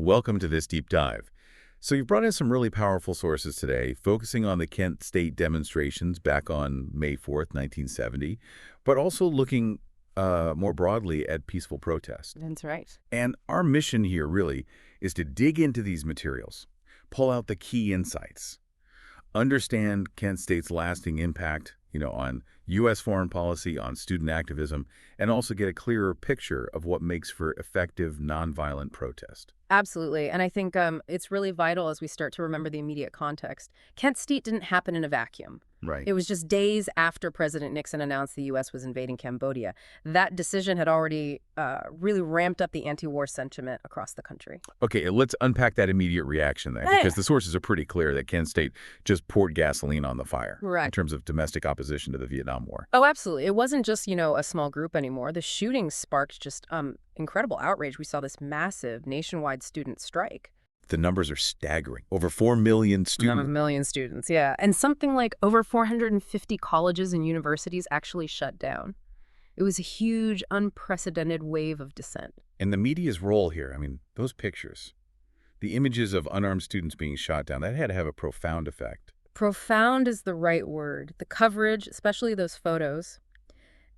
Welcome to this deep dive. So you've brought in some really powerful sources today, focusing on the Kent State demonstrations back on May 4th, 1970, but also looking more broadly at peaceful protest. That's right. And our mission here really is to dig into these materials, pull out the key insights, understand Kent State's lasting impact, on U.S. foreign policy, on student activism, and also get a clearer picture of what makes for effective nonviolent protest. Absolutely. And I think it's really vital as we start to remember the immediate context. Kent State didn't happen in a vacuum. Right. It was just days after President Nixon announced the U.S. was invading Cambodia. That decision had already really ramped up the anti-war sentiment across the country. Okay, let's unpack that immediate reaction then, because the sources are pretty clear that Kent State just poured gasoline on the fire in terms of domestic opposition to the Vietnam War. Oh, absolutely. It wasn't just, a small group anymore. The shooting sparked just incredible outrage. We saw this massive nationwide student strike. The numbers are staggering. Over 4 million students. 1 million students, yeah. And something like over 450 colleges and universities actually shut down. It was a huge, unprecedented wave of dissent. And the media's role here, those pictures, the images of unarmed students being shot down, that had to have a profound effect. Profound is the right word. The coverage, especially those photos,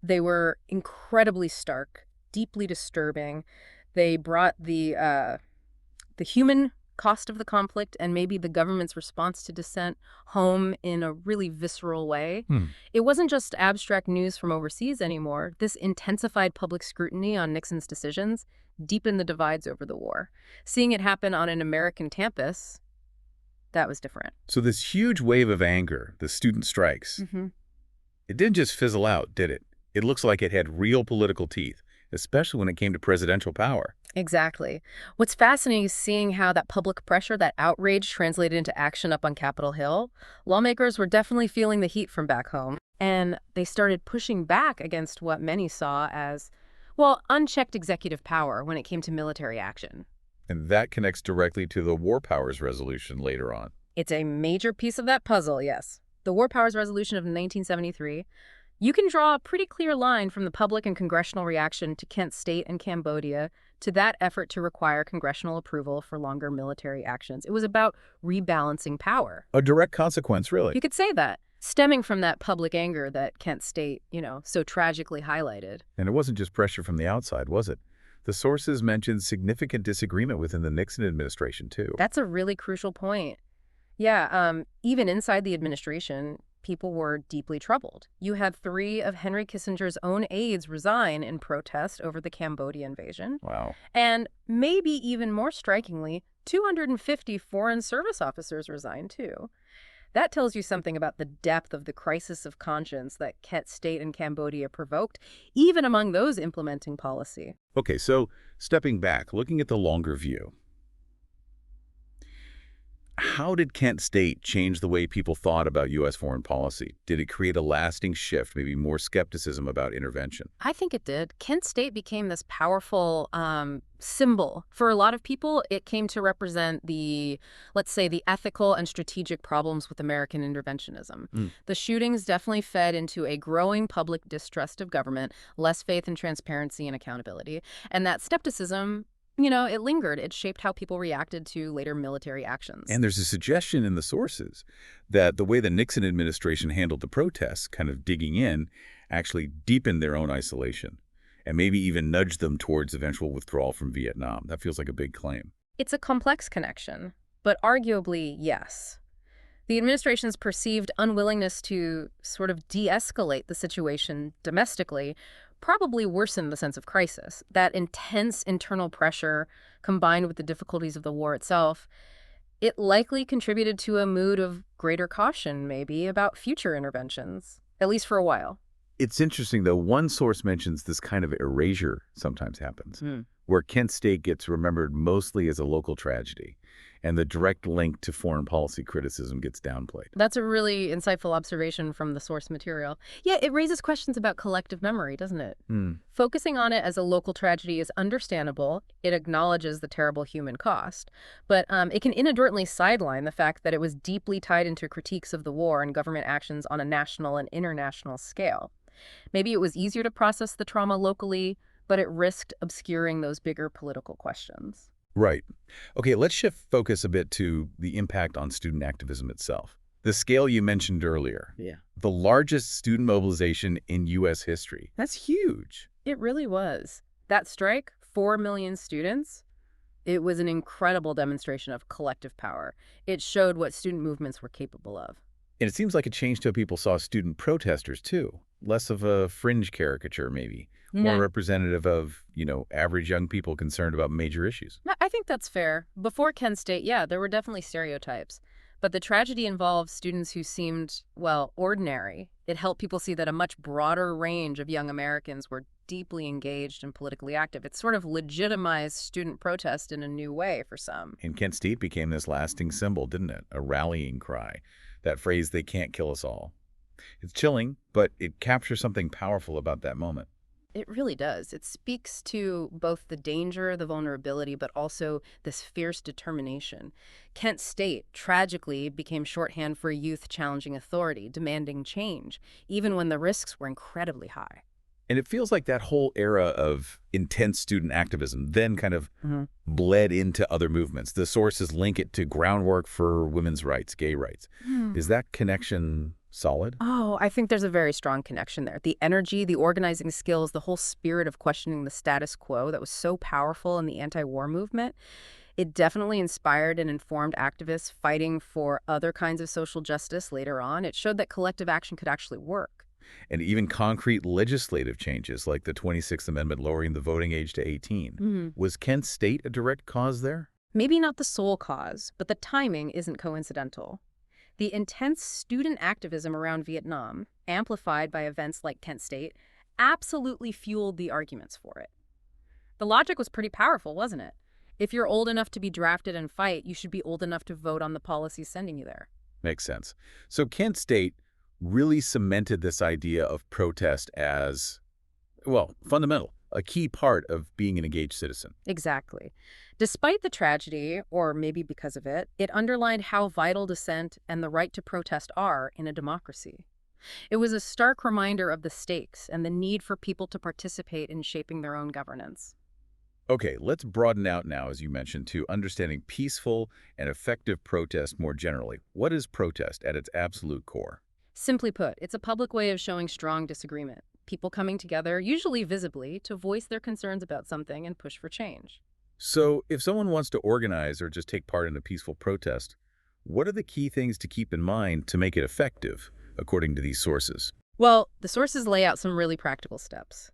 they were incredibly stark, deeply disturbing. They brought the human cost of the conflict and maybe the government's response to dissent home in a really visceral way. It wasn't just abstract news from overseas anymore. This intensified public scrutiny on Nixon's decisions deepened the divides over the war. Seeing it happen on an American campus, that was different. So this huge wave of anger, the student strikes, it didn't just fizzle out, did it? It looks like it had real political teeth, especially when it came to presidential power. Exactly. What's fascinating is seeing how that public pressure, that outrage, translated into action up on Capitol Hill. Lawmakers were definitely feeling the heat from back home, and they started pushing back against what many saw as, unchecked executive power when it came to military action. And that connects directly to the War Powers Resolution later on. It's a major piece of that puzzle, yes. The War Powers Resolution of 1973. You can draw a pretty clear line from the public and congressional reaction to Kent State and Cambodia to that effort to require congressional approval for longer military actions. It was about rebalancing power. A direct consequence, really. You could say that, stemming from that public anger that Kent State, so tragically highlighted. And it wasn't just pressure from the outside, was it? The sources mentioned significant disagreement within the Nixon administration, too. That's a really crucial point. Yeah, even inside the administration, people were deeply troubled. You had 3 of Henry Kissinger's own aides resign in protest over the Cambodia invasion. Wow. And maybe even more strikingly, 250 foreign service officers resigned too. That tells you something about the depth of the crisis of conscience that Kent State and Cambodia provoked, even among those implementing policy. Okay, so stepping back, looking at the longer view, how did Kent State change the way people thought about U.S. foreign policy? Did it create a lasting shift, maybe more skepticism about intervention? I think it did. Kent State became this powerful symbol. For a lot of people, it came to represent let's say, the ethical and strategic problems with American interventionism. The shootings definitely fed into a growing public distrust of government, less faith in transparency and accountability. And that skepticism, it lingered. It shaped how people reacted to later military actions. And there's a suggestion in the sources that the way the Nixon administration handled the protests, kind of digging in, actually deepened their own isolation and maybe even nudged them towards eventual withdrawal from Vietnam. That feels like a big claim. It's a complex connection, but arguably, yes. The administration's perceived unwillingness to sort of de-escalate the situation domestically probably worsened the sense of crisis. That intense internal pressure, combined with the difficulties of the war itself, it likely contributed to a mood of greater caution, maybe, about future interventions, at least for a while. It's interesting, though, one source mentions this kind of erasure sometimes happens, where Kent State gets remembered mostly as a local tragedy, and the direct link to foreign policy criticism gets downplayed. That's a really insightful observation from the source material. Yeah, it raises questions about collective memory, doesn't it? Focusing on it as a local tragedy is understandable. It acknowledges the terrible human cost. But it can inadvertently sideline the fact that it was deeply tied into critiques of the war and government actions on a national and international scale. Maybe it was easier to process the trauma locally, but it risked obscuring those bigger political questions. Right. Okay, let's shift focus a bit to the impact on student activism itself. The scale you mentioned earlier, Yeah. the largest student mobilization in U.S. history. That's huge. It really was. That strike, 4 million students, it was an incredible demonstration of collective power. It showed what student movements were capable of. And it seems like it changed how people saw student protesters, too. Less of a fringe caricature, maybe. More Yeah. representative of, average young people concerned about major issues. I think that's fair. Before Kent State, yeah, there were definitely stereotypes. But the tragedy involved students who seemed, well, ordinary. It helped people see that a much broader range of young Americans were deeply engaged and politically active. It sort of legitimized student protest in a new way for some. And Kent State became this lasting symbol, didn't it? A rallying cry. That phrase, "they can't kill us all." It's chilling, but it captures something powerful about that moment. It really does. It speaks to both the danger, the vulnerability, but also this fierce determination. Kent State, tragically, became shorthand for youth challenging authority, demanding change, even when the risks were incredibly high. And it feels like that whole era of intense student activism then kind of bled into other movements. The sources link it to groundwork for women's rights, gay rights. Is that connection solid? Oh, I think there's a very strong connection there. The energy, the organizing skills, the whole spirit of questioning the status quo that was so powerful in the anti-war movement, it definitely inspired and informed activists fighting for other kinds of social justice later on. It showed that collective action could actually work. And even concrete legislative changes like the 26th Amendment lowering the voting age to 18. Was Kent State a direct cause there? Maybe not the sole cause, but the timing isn't coincidental. The intense student activism around Vietnam, amplified by events like Kent State, absolutely fueled the arguments for it. The logic was pretty powerful, wasn't it? If you're old enough to be drafted and fight, you should be old enough to vote on the policies sending you there. Makes sense. So Kent State really cemented this idea of protest as, well, fundamental, a key part of being an engaged citizen. Exactly. Despite the tragedy, or maybe because of it, it underlined how vital dissent and the right to protest are in a democracy. It was a stark reminder of the stakes and the need for people to participate in shaping their own governance. Okay, let's broaden out now, as you mentioned, to understanding peaceful and effective protest more generally. What is protest at its absolute core? Simply put, it's a public way of showing strong disagreement. People coming together, usually visibly, to voice their concerns about something and push for change. So if someone wants to organize or just take part in a peaceful protest, what are the key things to keep in mind to make it effective, according to these sources? Well, the sources lay out some really practical steps.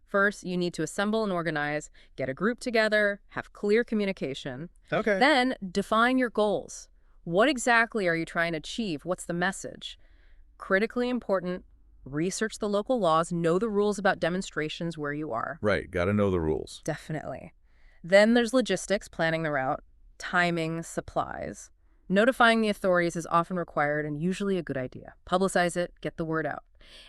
First, you need to assemble and organize, get a group together, have clear communication. Okay. Then, define your goals. What exactly are you trying to achieve? What's the message? Critically important, research the local laws, know the rules about demonstrations where you are. Right, gotta know the rules. Definitely. Then there's logistics, planning the route, timing, supplies. Notifying the authorities is often required and usually a good idea. Publicize it, get the word out.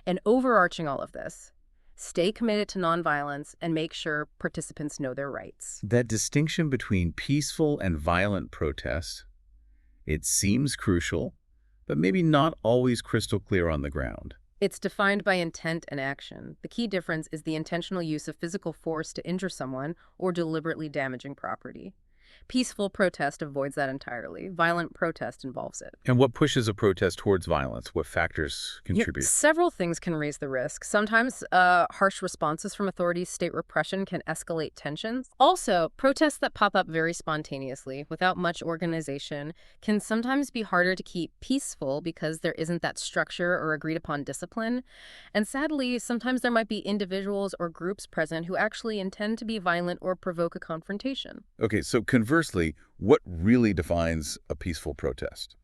And overarching all of this, stay committed to nonviolence and make sure participants know their rights. That distinction between peaceful and violent protest, it seems crucial, but maybe not always crystal clear on the ground. It's defined by intent and action. The key difference is the intentional use of physical force to injure someone or deliberately damaging property. Peaceful protest avoids that entirely. Violent protest involves it. And what pushes a protest towards violence? What factors contribute? Several things can raise the risk. Sometimes harsh responses from authorities, state repression can escalate tensions. Also, protests that pop up very spontaneously without much organization can sometimes be harder to keep peaceful because there isn't that structure or agreed upon discipline. And sadly, sometimes there might be individuals or groups present who actually intend to be violent or provoke a confrontation. Okay, so conversely, what really defines a peaceful protest?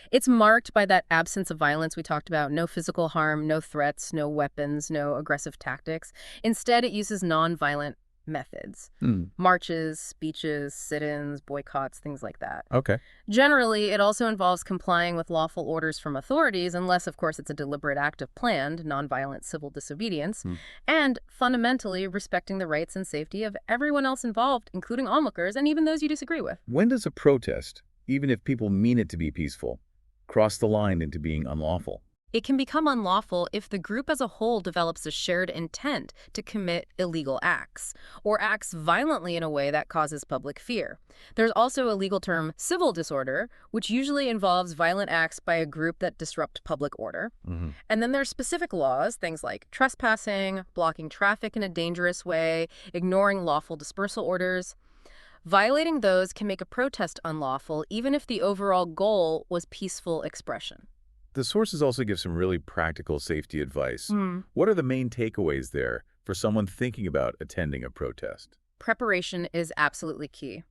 It's marked by that absence of violence we talked about. No physical harm, no threats, no weapons, no aggressive tactics. Instead, it uses nonviolent methods. Marches, speeches, sit-ins, boycotts, things like that. Okay. Generally, it also involves complying with lawful orders from authorities, unless, of course, it's a deliberate act of planned, nonviolent civil disobedience, and fundamentally respecting the rights and safety of everyone else involved, including onlookers and even those you disagree with. When does a protest, even if people mean it to be peaceful, cross the line into being unlawful? It can become unlawful if the group as a whole develops a shared intent to commit illegal acts, or acts violently in a way that causes public fear. There's also a legal term, civil disorder, which usually involves violent acts by a group that disrupt public order. Hmm. And then there's specific laws, things like trespassing, blocking traffic in a dangerous way, ignoring lawful dispersal orders. Violating those can make a protest unlawful, even if the overall goal was peaceful expression. The sources also give some really practical safety advice. Hmm. What are the main takeaways there for someone thinking about attending a protest? Preparation is absolutely key.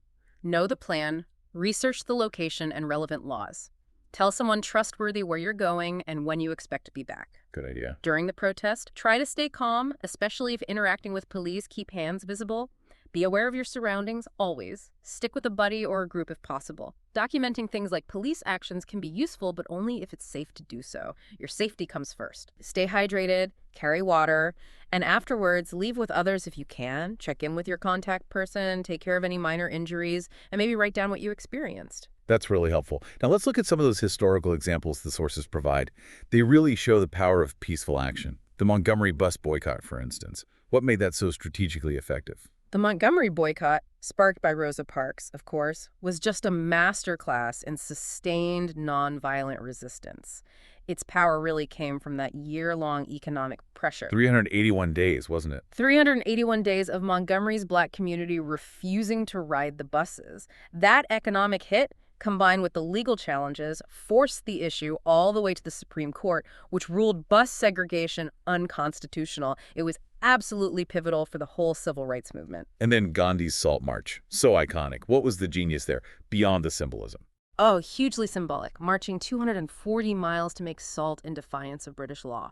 Know the plan, research the location and relevant laws. Tell someone trustworthy where you're going and when you expect to be back. Good idea. During the protest, try to stay calm, especially if interacting with police. Keep hands visible. Be aware of your surroundings, always. Stick with a buddy or a group if possible. Documenting things like police actions can be useful, but only if it's safe to do so. Your safety comes first. Stay hydrated, carry water, and afterwards, leave with others if you can. Check in with your contact person, take care of any minor injuries, and maybe write down what you experienced. That's really helpful. Now let's look at some of those historical examples the sources provide. They really show the power of peaceful action. The Montgomery bus boycott, for instance. What made that so strategically effective? The Montgomery boycott, sparked by Rosa Parks, of course, was just a masterclass in sustained nonviolent resistance. Its power really came from that year-long economic pressure. 381 days, wasn't it? 381 days of Montgomery's Black community refusing to ride the buses. That economic hit, combined with the legal challenges, forced the issue all the way to the Supreme Court, which ruled bus segregation unconstitutional. It was absolutely pivotal for the whole civil rights movement. And then Gandhi's Salt March. So iconic. What was the genius there, beyond the symbolism? Oh, hugely symbolic, marching 240 miles to make salt in defiance of British law.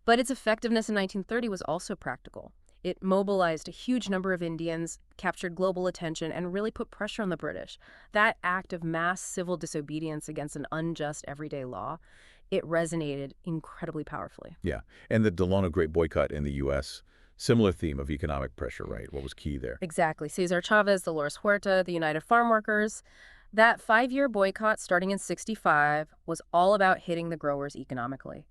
But its effectiveness in 1930 was also practical. It mobilized a huge number of Indians, captured global attention, and really put pressure on the British. That act of mass civil disobedience against an unjust everyday law, it resonated incredibly powerfully. Yeah. And the Delano Great Boycott in the U.S., similar theme of economic pressure, right? What was key there? Exactly. Cesar Chavez, Dolores Huerta, the United Farm Workers. That 5-year boycott starting in '65 was all about hitting the growers economically.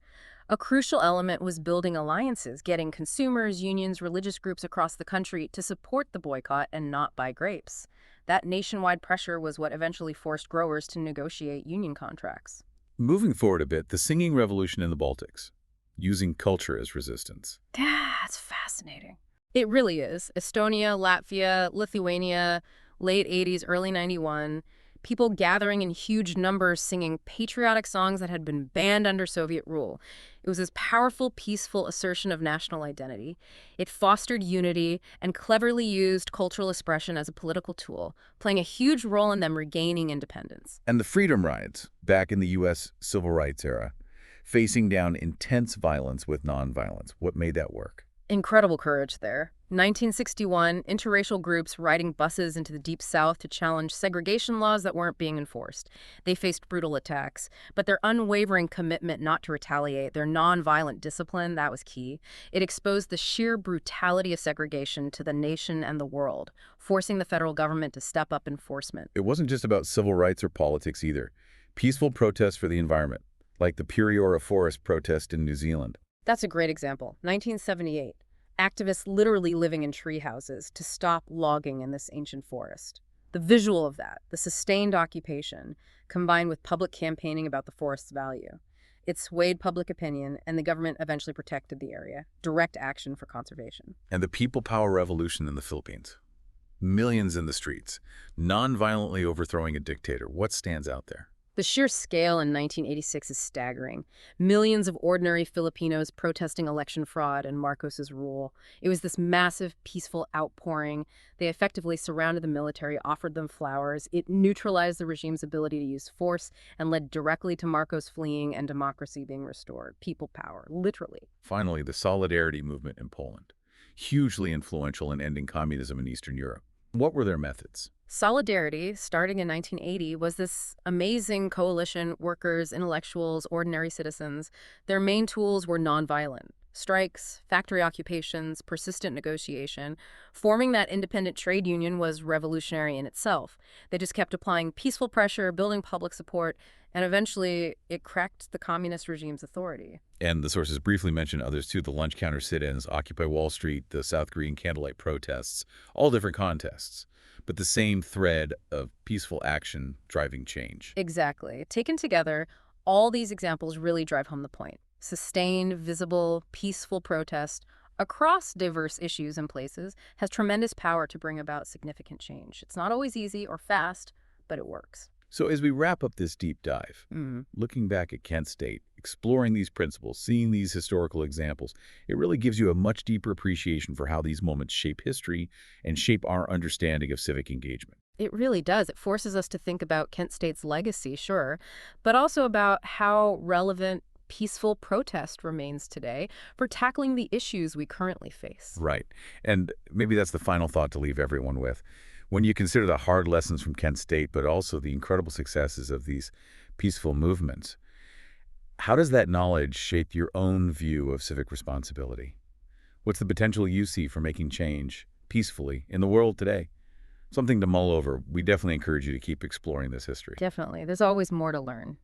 A crucial element was building alliances, getting consumers, unions, religious groups across the country to support the boycott and not buy grapes. That nationwide pressure was what eventually forced growers to negotiate union contracts. Moving forward a bit, the singing revolution in the Baltics, using culture as resistance. That's fascinating. It really is. Estonia, Latvia, Lithuania, late 80s, early 91, people gathering in huge numbers singing patriotic songs that had been banned under Soviet rule. It was this powerful, peaceful assertion of national identity. It fostered unity and cleverly used cultural expression as a political tool, playing a huge role in them regaining independence. And the Freedom Rides, back in the U.S. Civil Rights era, facing down intense violence with nonviolence. What made that work? Incredible courage there. 1961, interracial groups riding buses into the Deep South to challenge segregation laws that weren't being enforced. They faced brutal attacks, but their unwavering commitment not to retaliate, their nonviolent discipline, that was key. It exposed the sheer brutality of segregation to the nation and the world, forcing the federal government to step up enforcement. It wasn't just about civil rights or politics either. Peaceful protests for the environment, like the Piriora Forest protest in New Zealand. That's a great example. 1978. Activists literally living in tree houses to stop logging in this ancient forest. The visual of that, the sustained occupation, combined with public campaigning about the forest's value. It swayed public opinion, and the government eventually protected the area. Direct action for conservation. And the People Power Revolution in the Philippines. Millions in the streets, non-violently overthrowing a dictator. What stands out there? The sheer scale in 1986 is staggering. Millions of ordinary Filipinos protesting election fraud and Marcos's rule. It was this massive, peaceful outpouring. They effectively surrounded the military, offered them flowers. It neutralized the regime's ability to use force and led directly to Marcos fleeing and democracy being restored. People power, literally. Finally, the Solidarity movement in Poland. Hugely influential in ending communism in Eastern Europe. What were their methods? Solidarity, starting in 1980, was this amazing coalition, workers, intellectuals, ordinary citizens. Their main tools were nonviolent. Strikes, factory occupations, persistent negotiation. Forming that independent trade union was revolutionary in itself. They just kept applying peaceful pressure, building public support, and eventually it cracked the communist regime's authority. And the sources briefly mention others too, the lunch counter sit-ins, Occupy Wall Street, the South Korean candlelight protests, all different contexts, but the same thread of peaceful action driving change. Exactly. Taken together, all these examples really drive home the point. Sustained, visible, peaceful protest across diverse issues and places has tremendous power to bring about significant change. It's not always easy or fast, but it works. So as we wrap up this deep dive, looking back at Kent State, exploring these principles, seeing these historical examples, it really gives you a much deeper appreciation for how these moments shape history and shape our understanding of civic engagement. It really does. It forces us to think about Kent State's legacy, sure, but also about how relevant peaceful protest remains today for tackling the issues we currently face. Right. And maybe that's the final thought to leave everyone with. When you consider the hard lessons from Kent State, but also the incredible successes of these peaceful movements, how does that knowledge shape your own view of civic responsibility? What's the potential you see for making change peacefully in the world today? Something to mull over. We definitely encourage you to keep exploring this history. Definitely. There's always more to learn.